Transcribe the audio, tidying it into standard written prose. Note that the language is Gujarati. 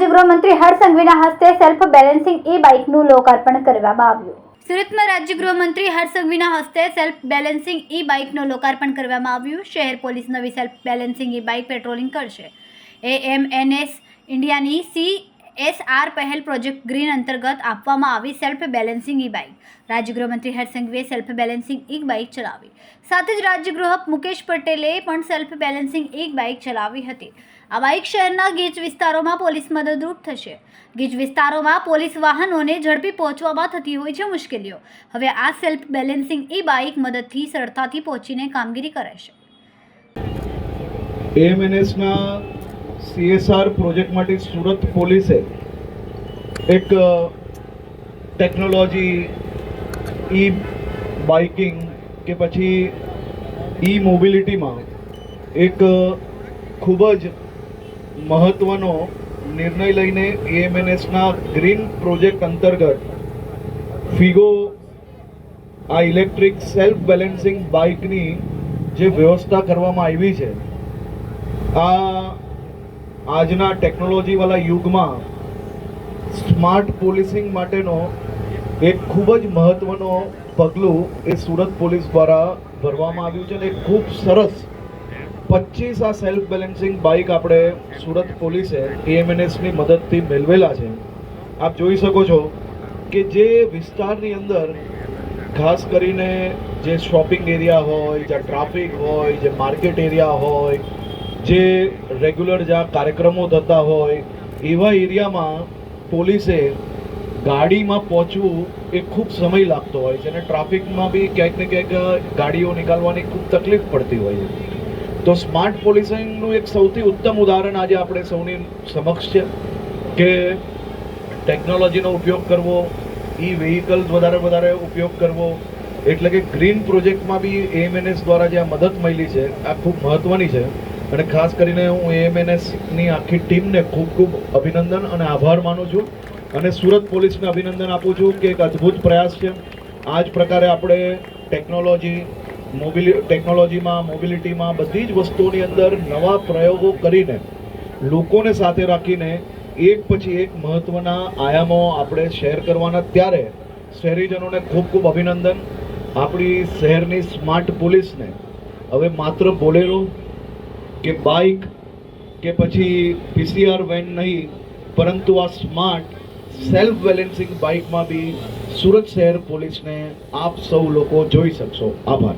રાજ્ય ગૃહમંત્રી હર્ષ સંઘવીના હસ્તે સેલ્ફ બેલેન્સિંગ ઈ-બાઇકનું લોકાર્પણ કરવામાં આવ્યું। સુરતમાં રાજ્ય ગૃહમંત્રી હર્ષ સંઘવીના હસ્તે સેલ્ફ બેલેન્સિંગ ઈ-બાઇકનું લોકાર્પણ કરવામાં આવ્યું। શહેર પોલીસ નવી સેલ્ફ બેલેન્સિંગ ઈ-બાઇક પેટ્રોલિંગ કરશે। AMNS ઇન્ડિયાની CSR પહેલ પ્રોજેક્ટ ગ્રીન અંતર્ગત આપવામાં આવી સેલ્ફ બેલેન્સિંગ ઈ-બાઇક રાજ્ય ગૃહમંત્રી હર્ષ સંઘવીએ સેલ્ફ બેલેન્સિંગ ઈ-બાઇક ચલાવી। સાથે જ રાજ્ય ગૃહ મુકેશ પટેલે પણ સેલ્ફ બેલેન્સિંગ ઈ-બાઇક ચલાવી હતી। આ બાઇક શહેરના ગીચ વિસ્તારોમાં પોલીસ મદદરૂપ થશે। ગીચ વિસ્તારોમાં પોલીસ વાહનોને ઝડપી પહોંચવામાં થતી હોય છે મુશ્કેલીઓ, હવે આ સેલ્ફ બેલેન્સિંગ ઈ-બાઇક મદદથી સરળતાથી પહોંચીને કામગીરી કરે છે। AMNSના CSR પ્રોજેક્ટ માટે સુરત પોલીસે એક ટેકનોલોજી ઈ બાઇકિંગ કે પછી ઈ મોબિલિટીમાં એક ખૂબ જ મહત્ત્વનો નિર્ણય લઈને AMNSના ગ્રીન પ્રોજેક્ટ અંતર્ગત ફિગો આ ઇલેક્ટ્રિક સેલ્ફ બેલેન્સિંગ બાઇકની જે વ્યવસ્થા કરવામાં આવી છે, આજના ટેકનોલોજીવાળા યુગમાં સ્માર્ટ પોલીસિંગ માટેનો એક ખૂબ જ મહત્ત્વનો પગલું એ સુરત પોલીસ દ્વારા ભરવામાં આવ્યું છે અને એક ખૂબ સરસ 25 આ સેલ્ફ બેલેન્સિંગ બાઇક આપણે સુરત પોલીસે AMNSની મદદથી મેળવેલા છે। આપ જોઈ શકો છો કે જે વિસ્તારની અંદર ખાસ કરીને જે શોપિંગ એરિયા હોય, જ્યાં ટ્રાફિક હોય, જે માર્કેટ એરિયા હોય, જે રેગ્યુલર જ્યાં કાર્યક્રમો થતા હોય એવા એરિયામાં પોલીસે ગાડીમાં પહોંચવું એ ખૂબ સમય લાગતો હોય છે અને ટ્રાફિકમાં બી ક્યાંક ને ક્યાંક ગાડીઓ નીકાળવાની ખૂબ તકલીફ પડતી હોય છે। તો સ્માર્ટ પોલીસિંગનું એક સૌથી ઉત્તમ ઉદાહરણ આજે આપણે સૌની સમક્ષ છે કે ટેકનોલોજીનો ઉપયોગ કરવો, ઈ વ્હીકલ્સ વધારે ઉપયોગ કરવો, એટલે કે ગ્રીન પ્રોજેક્ટમાં બી AMNS દ્વારા જે આ મદદ મળી છે આ ખૂબ મહત્ત્વની છે અને ખાસ કરીને હું AMNSની આખી ટીમને ખૂબ અભિનંદન અને આભાર માનું છું અને સુરત પોલીસને અભિનંદન આપું છું કે એક અદ્ભુત પ્રયાસ છે। આ જ પ્રકારે આપણે ટેકનોલોજીમાં મોબિલિટીમાં બધી જ વસ્તુઓની અંદર નવા પ્રયોગો કરીને લોકોને સાથે રાખીને એક પછી એક મહત્ત્વના આયામો આપણે શેર કરવાના। ત્યારે શહેરીજનોને ખૂબ અભિનંદન। આપણી શહેરની સ્માર્ટ પોલીસને હવે માત્ર બોલેરો કે બાઇક કે પછી PCR વેન નહીં, પરંતુ આ સ્માર્ટ સેલ્ફ બેલેન્સિંગ બાઇકમાં બી સુરત શહેર પોલીસને આપ સૌ લોકો જોઈ શકશો। આભાર।